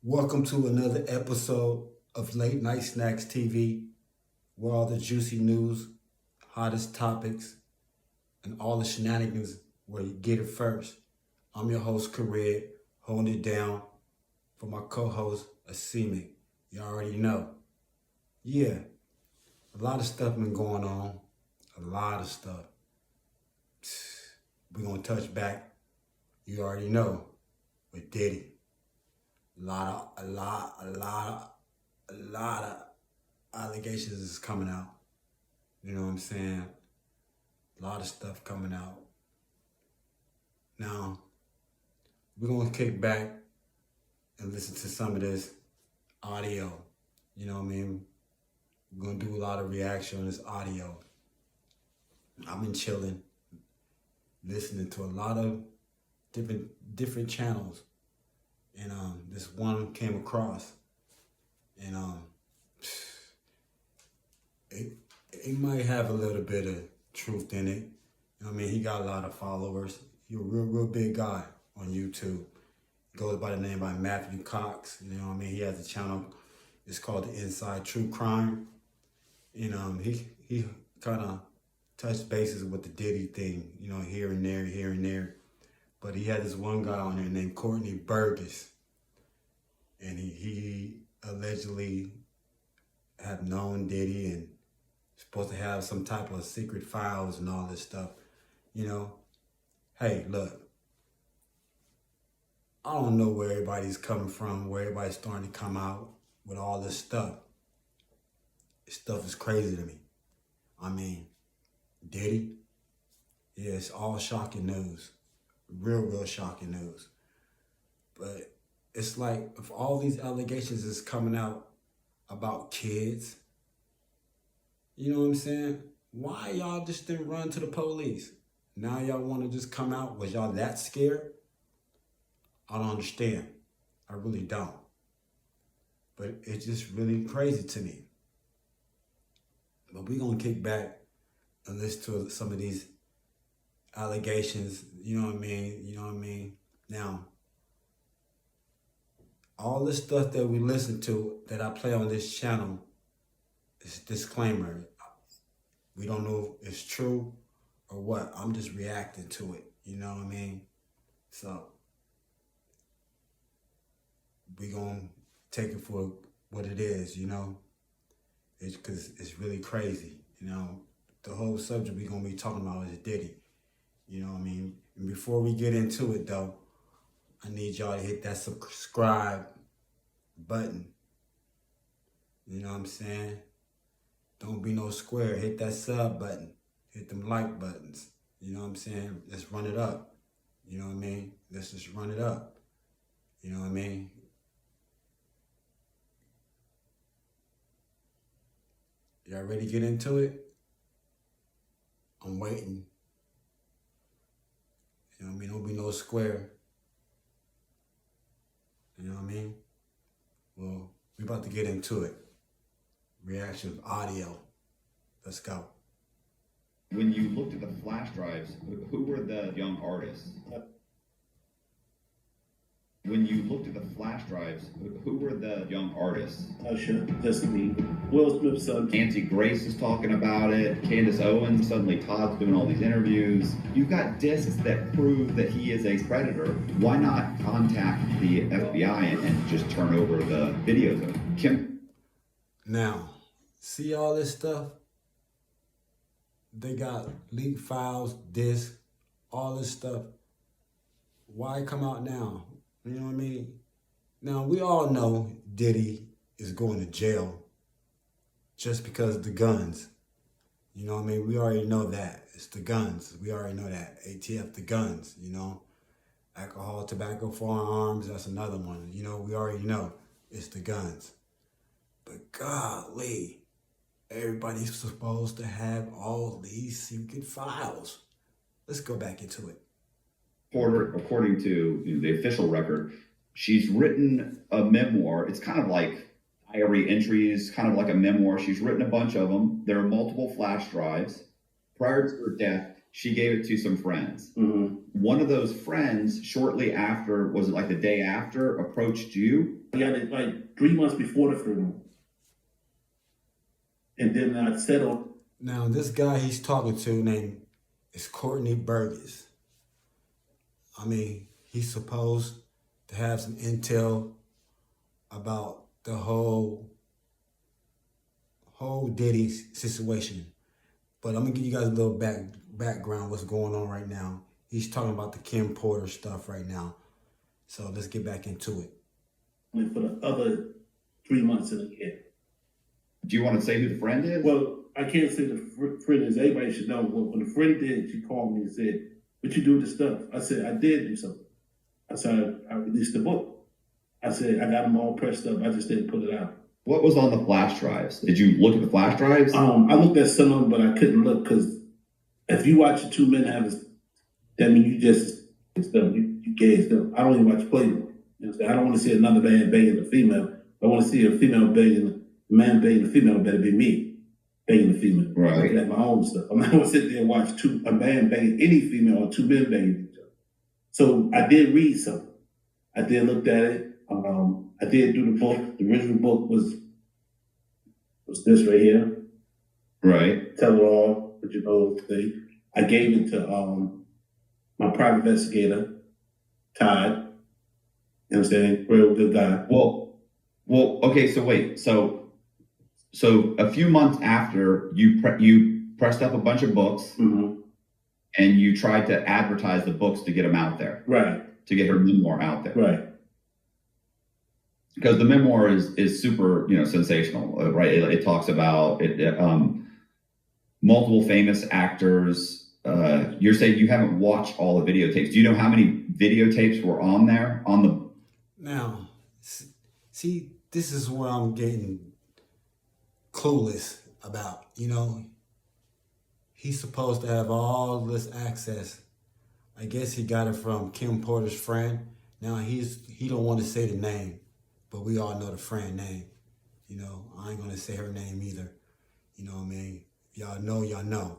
Welcome to another episode of Late Night Snacks TV, where all the juicy news, hottest topics, and all the shenanigans where you get it first. I'm your host, Kared, holding it down for my co-host, Asimi. You already know. Yeah, a lot of stuff been going on. A lot of stuff. We're gonna touch back. You already know with Diddy. A lot of allegations is coming out. You know what I'm saying? A lot of stuff coming out. Now, we're gonna kick back and listen to some of this audio. You know what I mean? We're gonna do a lot of reaction on this audio. I've been chilling, listening to a lot of different channels. And this one came across, and it might have a little bit of truth in it. You know what I mean? He got a lot of followers. He's a real big guy on YouTube. He goes by the name by Matthew Cox. You know what I mean? He has a channel. It's called The Inside True Crime. And he kind of touched bases with the Diddy thing, you know, here and there. But he had this one guy on there named Courtney Burgess. And he allegedly have known Diddy and supposed to have some type of secret files and all this stuff. You know, hey, look, I don't know where everybody's coming from, where everybody's starting to come out with all this stuff. This stuff is crazy to me. I mean, Diddy, yeah, it's all shocking news. Real shocking news. But it's like, if all these allegations is coming out about kids, you know what I'm saying? Why y'all just didn't run to the police? Now y'all want to just come out? Was y'all that scared? I don't understand. I really don't. But it's just really crazy to me. But we're going to kick back and listen to some of these allegations, you know what I mean? Now, all this stuff that we listen to, that I play on this channel, is disclaimer. We don't know if it's true or what. I'm just reacting to it, you know what I mean? So, we gonna take it for what it is, you know? It's because it's really crazy, you know? The whole subject we gonna be talking about is Diddy. You know what I mean? And before we get into it, though, I need y'all to hit that subscribe button. You know what I'm saying? Don't be no square. Hit that sub button. Hit them like buttons. You know what I'm saying? Let's run it up. You know what I mean? Let's just run it up. You know what I mean? Y'all ready to get into it? I'm waiting. You know what I mean? Don't be no square. You know what I mean? Well, we're about to get into it. Reaction audio. Let's go. When you looked at the flash drives, who were the young artists? When you looked at the flash drives, who were the young artists? Usher, that's me. Will Smith's son. Nancy Grace is talking about it. Candace Owens. Suddenly Todd's doing all these interviews. You've got discs that prove that he is a predator. Why not contact the FBI and just turn over the videos of Kim? Now, see all this stuff? They got leaked files, discs, all this stuff. Why come out now? You know what I mean? Now, we all know Diddy is going to jail just because of the guns. You know what I mean? We already know that. It's the guns. We already know that. ATF, the guns, you know? Alcohol, tobacco, firearms, that's another one. You know, we already know it's the guns. But golly, everybody's supposed to have all these secret files. Let's go back into it. Porter, according to the official record, she's written a memoir. It's kind of like diary entries, kind of like a memoir. She's written a bunch of them. There are multiple flash drives. Prior to her death, she gave it to some friends. Mm-hmm. One of those friends, shortly after, was it like the day after, approached you? I got it like 3 months before the funeral. And then I settled. Now, this guy he's talking to name is Courtney Burgess. I mean, he's supposed to have some intel about the whole Diddy situation. But I'm gonna give you guys a little background what's going on right now. He's talking about the Kim Porter stuff right now. So let's get back into it. For the other 3 months of the year. Do you want to say who the friend is? Well, I can't say the friend is. Everybody should know. When the friend did, she called me and said, "What you do with the stuff?" I said, "I did do something." I said, "I released the book." I said, "I got them all pressed up. I just didn't put it out." What was on the flash drives? Did you look at the flash drives? I looked at some of them, but I couldn't look because if you watch the two men have this, that means you just stuff. You gay stuff. I don't even watch Playboy. You know what I'm saying? I don't want to see another man banging a female. I want to see a female banging. The man banging the female better be me banging the female. Right. Looking at my own stuff. I'm not going to sit there and watch a man banging any female or two men banging each other. So I did read something. I did look at it. I did do the book. The original book was this right here. Right. Tell it all, what you know thing. I gave it to my private investigator, Todd. You know what I'm saying? Real good guy. Well, okay. So wait. So a few months after you pressed up a bunch of books, Mm-hmm. and you tried to advertise the books to get them out there, Right. to get her memoir out there, Right. because the memoir is super, sensational, right? It talks about multiple famous actors. You're saying you haven't watched all the videotapes. Do you know how many videotapes were on there on the? Now, see, this is where I'm getting clueless about. He's supposed to have all this access. I guess he got it from Kim Porter's friend. Now he don't want to say the name, but we all know the friend name. I ain't gonna say her name either. You know what I mean? Y'all know.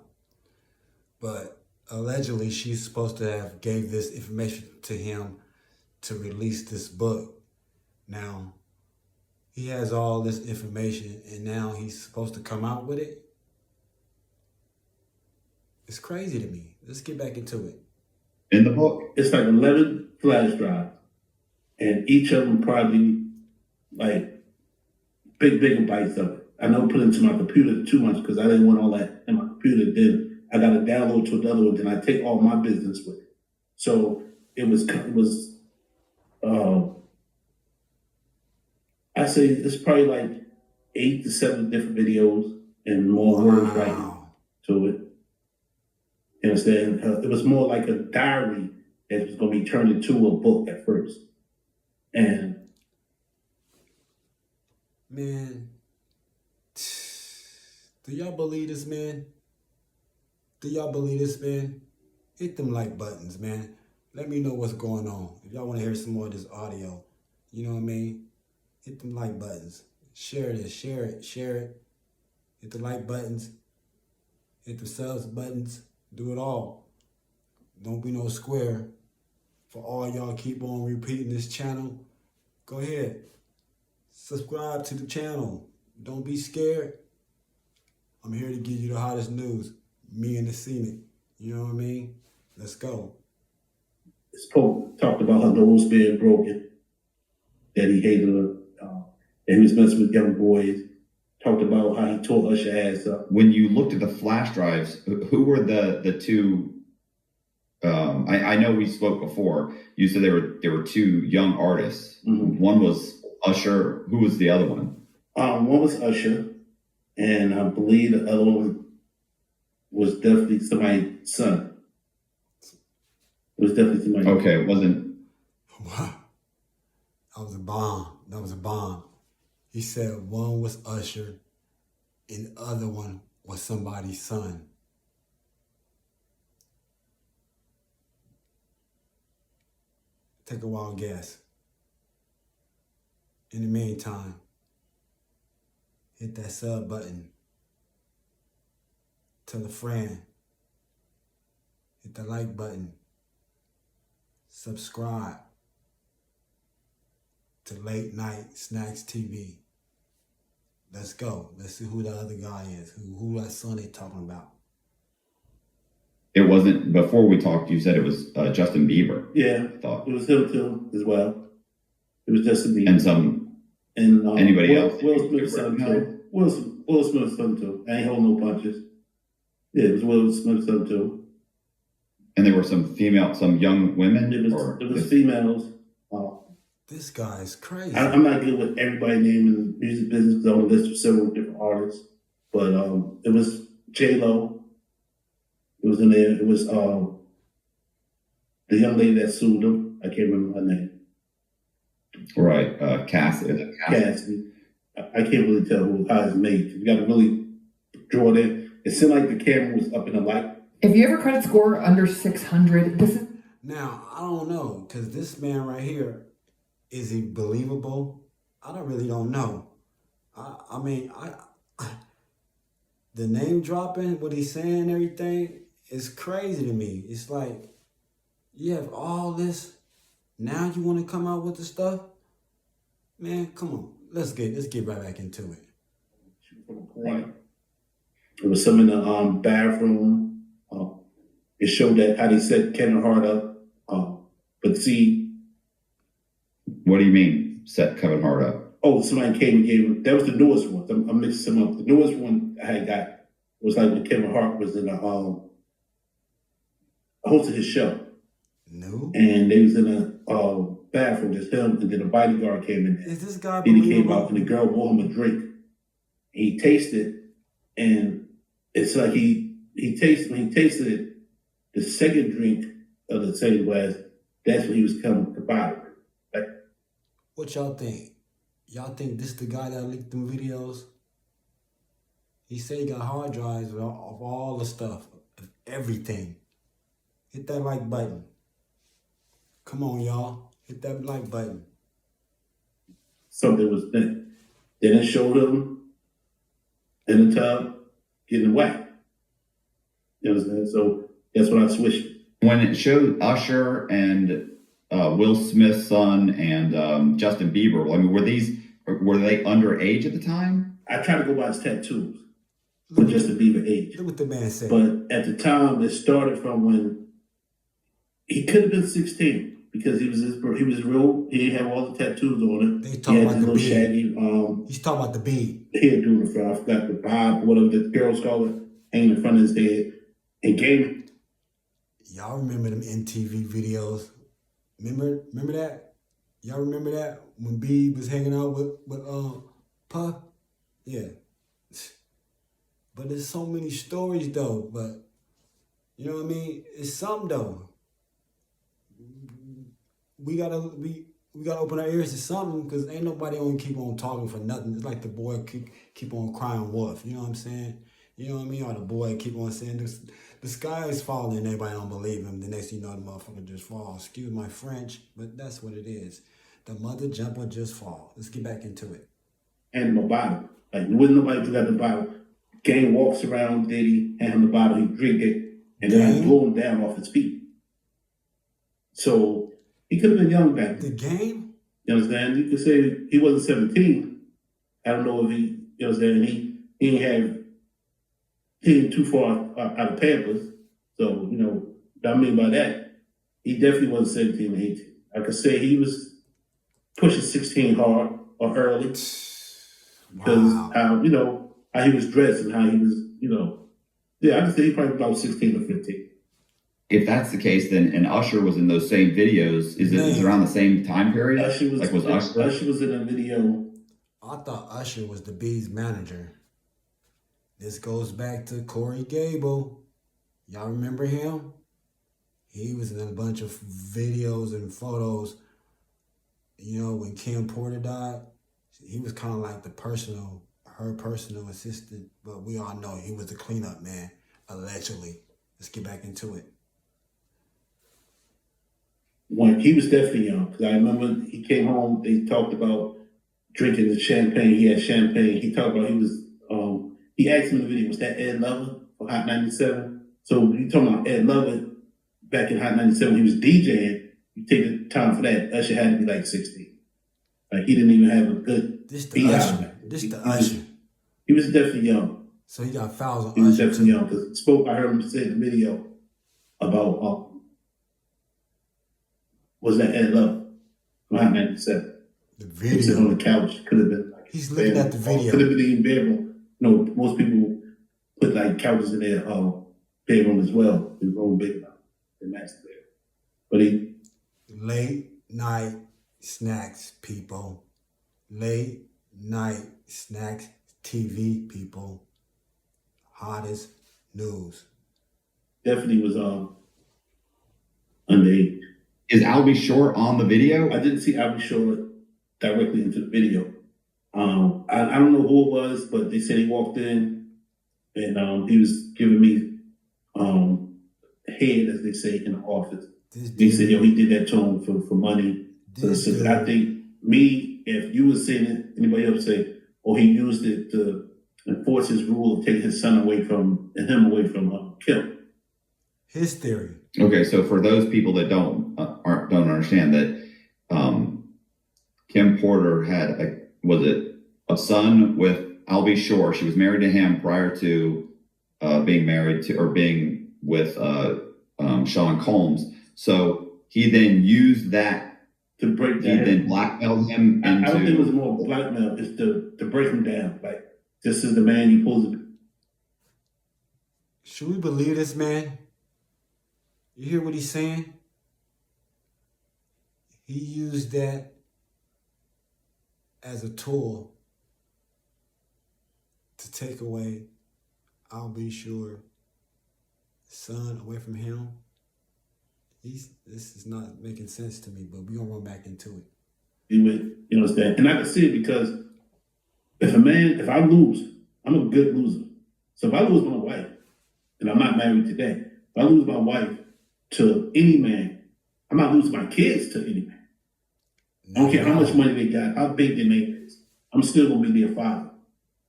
But allegedly she's supposed to have gave this information to him to release this book. Now, he has all this information and now he's supposed to come out with it. It's crazy to me. Let's get back into it. In the book? It's like 11 flash drives. And each of them probably like big bytes of it. I never put it into my computer too much because I didn't want all that in my computer. Then I got to download to another one. Then I take all my business with it. So it was I say it's probably like 8 to 7 different videos and more words writing to it. You understand? It was more like a diary that was going to be turned into a book at first. And man, do y'all believe this, man? Hit them like buttons, man. Let me know what's going on. If y'all want to hear some more of this audio, you know what I mean? Hit them like buttons. Share it. Hit the like buttons. Hit the subs buttons. Do it all. Don't be no square. For all y'all keep on repeating this channel, go ahead. Subscribe to the channel. Don't be scared. I'm here to give you the hottest news. Me and the Seaman. You know what I mean? Let's go. This Pope talked about her nose being broken, that he hated her, that he was messing with young boys. Talked about how he tore Usher ass up. When you looked at the flash drives, who were the two? I know we spoke before. You said there were two young artists. Mm-hmm. One was Usher. Who was the other one? One was Usher, and I believe the other one was definitely somebody's son. It was definitely somebody's son. Okay, it wasn't. Wow. That was a bomb. He said one was Usher and the other one was somebody's son. Take a wild guess. In the meantime, hit that sub button. Tell a friend. Hit the like button. Subscribe to Late Night Snacks TV. Let's go. Let's see who the other guy is. Who that son they talking about. It wasn't, before we talked, you said it was Justin Bieber. Yeah, I thought. it was him too as well. It was Justin Bieber. And anybody else? Will Smith's son too. Will Smith's son too. I ain't holding no punches. Yeah, it was Will Smith's son too. And there were some young women? It was females. This guy is crazy. I'm not good with everybody naming the music business because I want to list several different artists. But it was J-Lo. It was in there. It was the young lady that sued him. I can't remember her name. Right, Cassidy. Cassidy. I can't really tell how it's made. You got to really draw it in. It seemed like the camera was up in the light. If you have a credit score under 600, this is... Now, I don't know, because this man right here, is he believable? I really don't know. I mean, the name dropping, what he's saying and everything is crazy to me. It's like, you have all this, now you want to come out with the stuff? Man, come on. Let's get right back into it. Right. There was some in the bathroom. It showed that how they set Kevin Hart up. But see, what do you mean, set Kevin Hart up? Oh, somebody came and gave him. That was the newest one. I'm mixing them up. The newest one I had got was like when Kevin Hart was in the hosted his show. No. And they was in a bathroom, just him, and then a bodyguard came in there. Is this guy Then he came out and the girl bought him a drink. He tasted, and it's like he tasted it. The second drink of the same glass, that's when he was coming to body. Like, what y'all think? Y'all think this the guy that leaked them videos? He said he got hard drives of all the stuff, of everything. Hit that like button. Come on, y'all. Hit that like button. Something was then. Then it showed him in the tub getting whacked. You understand? So that's when I switched. When it showed Usher and Will Smith's son and Justin Bieber, I mean, were they underage at the time? I tried to go by his tattoos for Justin Bieber age. Look what the man said. But at the time, it started from when he could have been 16 because he was real. He didn't have all the tattoos on it. They talking about the bead. Shaggy. He's talking about the bead. Hairdo in front. I forgot the bob, whatever the girls call it, hanging in front of his head. And gaming. Y'all remember them MTV videos? Remember that? Y'all remember that when B was hanging out with Puff? Yeah. But there's so many stories though. But you know what I mean? It's something though. We gotta open our ears to something because ain't nobody gonna keep on talking for nothing. It's like the boy keep on crying wolf. You know what I'm saying? You know what I mean? Or the boy keep on saying the sky is falling and everybody don't believe him. The next thing you know, the motherfucker just falls. Excuse my French, but that's what it is. The mother jumper just fall. Let's get back into it. And my bottle. Like, there wasn't nobody who got the bottle. Game walks around Diddy, hand him the bottle, he drink it, and then I blow him down off his feet. So, he could have been young back then. The Game? You understand? You could say he wasn't 17. I don't know if he, you understand, he ain't too far out of Pampers. So, you know, what I mean by that, he definitely wasn't 17 or 18. I could say he was pushing 16 hard or early. Because how he was dressed and how he was, I could say he probably about 16 or 15. If that's the case, then and Usher was in those same videos, is it around the same time period? Usher was in a video. I thought Usher was the B's manager. This goes back to Corey Gable. Y'all remember him? He was in a bunch of videos and photos. You know, when Kim Porter died, he was kind of like her personal assistant. But we all know he was the cleanup man, allegedly. Let's get back into it. When he was definitely young, because I remember he came home, they talked about drinking the champagne. He had champagne. He talked about he asked him in the video, was that Ed Lover for Hot 97? So you talking about Ed Lover, back in Hot 97, he was DJing. You take the time for that. Usher had to be like 16. Like he didn't even have a good This the beat Usher. out. This the Usher. He was definitely young. So he got fouls on He was Usher definitely too. young because I heard him say in the video about was that Ed Love from Hot 97. The He was sitting on video. the couch. Could have been like He's looking at the video. Could have been in bedroom. No, most people put like couches in their bedroom as well. His room big enough. They matched there. But he Late night snacks, people. Late night snacks, TV, people. Hottest news. definitely was underage. Is Albie Shore on the video? I didn't see Albie Shore directly into the video. I don't know who it was, but they said he walked in and he was giving me head, as they say, in the office. They said, yo, he did that to him for money. So I think if you were saying it, anybody else say, oh, he used it to enforce his rule of taking his son away from Kim. His theory. Okay, so for those people that don't understand that, Kim Porter had a son with Albie Shore. She was married to him prior to being married to or being with Sean Combs. So he then used that To break he down. then blackmailed him I don't think it was into. more blackmail. It's to break him down. Like, this is the man you supposed to be. Should we believe this man? You hear what he's saying? He used that as a tool to take away Albie Shore son away from him. This is not making sense to me, but we're gonna run back into it. You understand? And I can see it because if I lose, I'm a good loser. So if I lose my wife, and I'm not married today, if I lose my wife to any man, I'm not losing my kids to any man. I don't care how much money they got, how big they make this. I'm still gonna be their father.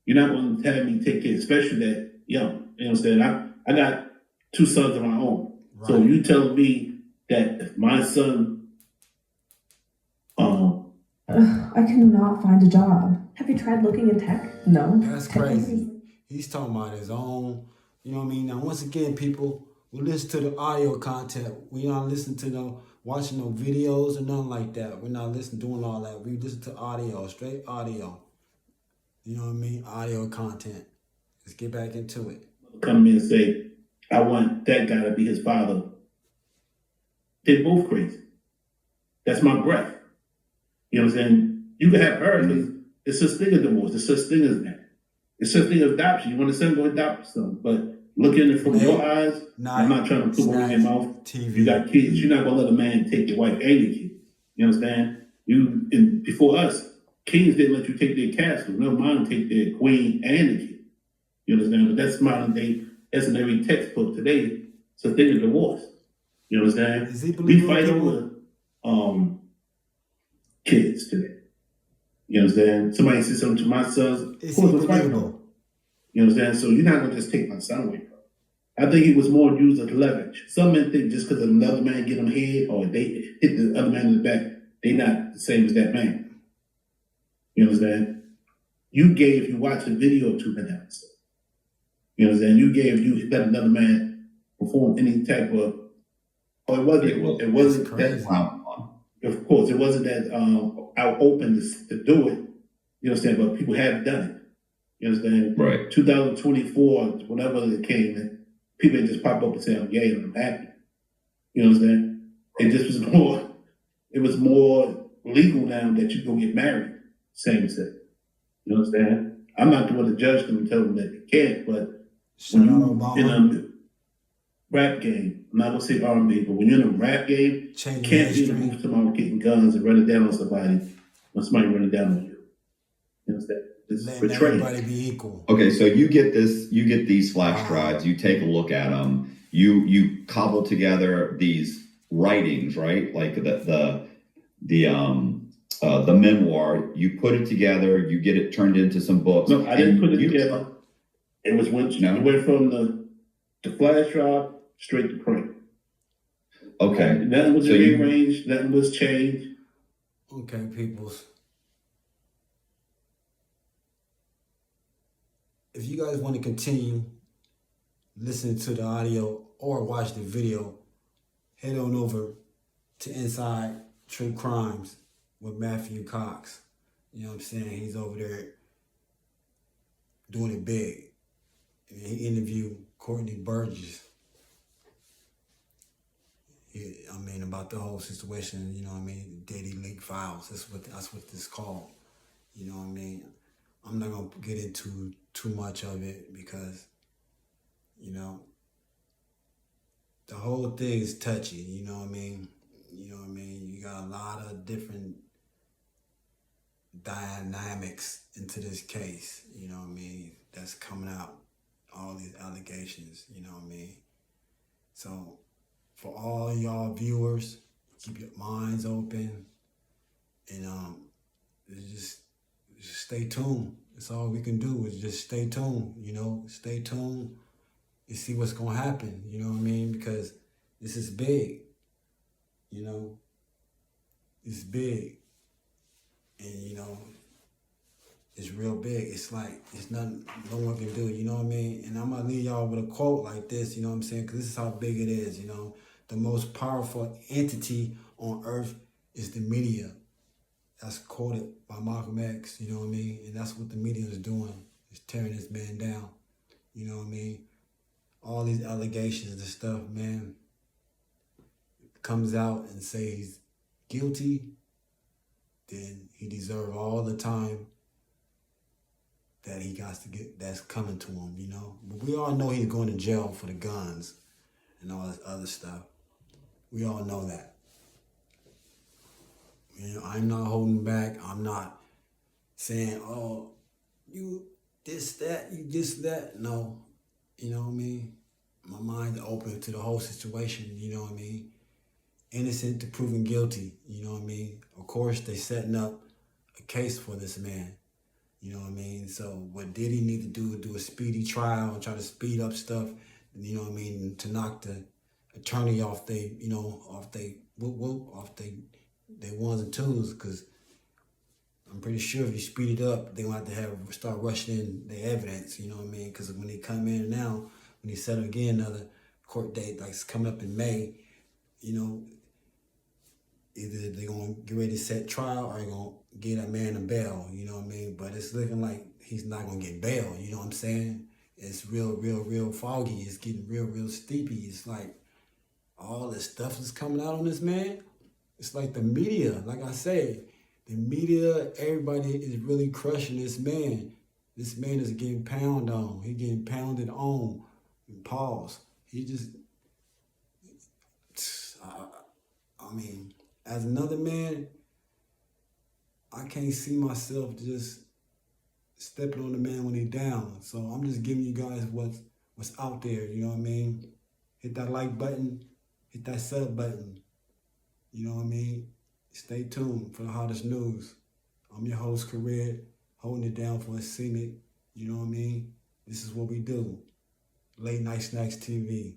You're not gonna tell me take care, especially that young. You know what I'm saying? I got 2 sons of my own. Right. So you telling me that if my son I cannot find a job. Have you tried looking in tech? No. That's crazy. He's talking about his own, you know what I mean? Now, once again, people, we listen to the audio content. We not listening to watching no videos or nothing like that. We're not doing all that. We listen to audio, straight audio. You know what I mean? Audio content. Let's get back into it. come to me and say, I want that guy to be his father, they're both crazy. That's my breath. You know what I'm saying? You can have her, because it's such thing as divorce. It's such thing as that. It's such thing as adoption. You want a son, go adopt son. But looking at it from your eyes, I'm not trying to put words in your mouth. TV. You got kids. You're not going to let a man take your wife and your kids. You understand? Before us, kings didn't let you take their castle. No, mine take their queen and the kid. You understand? But that's modern day. That's in every textbook today. It's a thing of divorce. You understand? Is he We believing fight people? over kids today. You understand? Somebody said something to my sons. Is Of course, he we're fighting believable? over. You understand? So you're not going to just take my son away from him. I think he was more used as leverage. Some men think just because another man get them head or they hit the other man in the back, they not the same as that man. You understand? If you watch a video of 2 men having sex, you understand? You let another man perform any type of, or it wasn't crazy. that, Wow. of course, it wasn't that out open to do it. You understand? But people have done it. You understand? Right. 2024, whenever it came, and people just pop up and say, I'm gay and I'm happy. You understand? It was more legal now that you go get married, same sex. You understand? I'm not the one to judge them and tell them that they can't, but Shout when out you Obama. in a rap game, I'm not gonna say R&B, but when you're in a rap game, you Change can't be in the history. booth tomorrow getting guns and running down on somebody when somebody running down on you. You understand? It's Letting betrayal. everybody be equal. Okay, so you get these flash drives, you take a look at them, you cobble together these writings, right? Like the memoir, you put it together, you get it turned into some books. No, I didn't put it you- together. It was No? it went from the flash drive straight to print. Okay. Nothing was So you- rearranged. Nothing was changed. Okay, peoples. If you guys want to continue listening to the audio or watch the video, head on over to Inside True Crimes with Matthew Cox. You know what I'm saying? He's over there doing it big. And he interviewed Courtney Burgess. About the whole situation, you know what I mean? Diddy leak files. That's what this is called. You know what I mean? I'm not gonna get into too much of it because, you know, the whole thing is touchy, you know what I mean? You know what I mean? You got a lot of different dynamics into this case, you know what I mean? That's coming out, all these allegations, you know what I mean? So, for all y'all viewers, keep your minds open and just stay tuned. That's all we can do is just stay tuned, you know, stay tuned and see what's gonna happen, you know what I mean? Because this is big, you know, it's big and you know, it's real big. It's like, it's nothing no one can do, you know what I mean? And I'm gonna leave y'all with a quote like this, you know what I'm saying? Because this is how big it is, you know? The most powerful entity on earth is the media. That's quoted by Malcolm X, you know what I mean? And that's what the media is doing, is tearing this man down, you know what I mean? All these allegations and stuff, man, comes out and say he's guilty, then he deserves all the time that he got to get, that's coming to him, you know? But we all know he's going to jail for the guns and all this other stuff. We all know that. You know, I'm not holding back. I'm not saying, oh, you this, that, you this, that. No, you know what I mean? My mind's open to the whole situation, you know what I mean? Innocent to proven guilty, you know what I mean? Of course, they setting up a case for this man, you know what I mean? So what Diddy need to do a speedy trial and try to speed up stuff, you know what I mean, to knock the attorney off they, you know, off they ones and twos, because I'm pretty sure if you speed it up, they're going to have to start rushing in the evidence, you know what I mean? Because when they come in now, when they set again another court date, like it's coming up in May, you know, either they're going to get ready to set trial or they're going to get a man a bail, you know what I mean? But it's looking like he's not going to get bail, you know what I'm saying? It's real foggy. It's getting real steepy. It's like all this stuff is coming out on this man. It's like the media, like I say, the media, everybody is really crushing this man. This man is getting pounded on. He getting pounded on. Pause. He just, I mean, as another man, I can't see myself just stepping on the man when he's down. So I'm just giving you guys what's out there, you know what I mean? Hit that like button, hit that sub button. You know what I mean? Stay tuned for the hottest news. I'm your host, Career, holding it down for a scenic. You know what I mean? This is what we do. Late Night Snacks TV.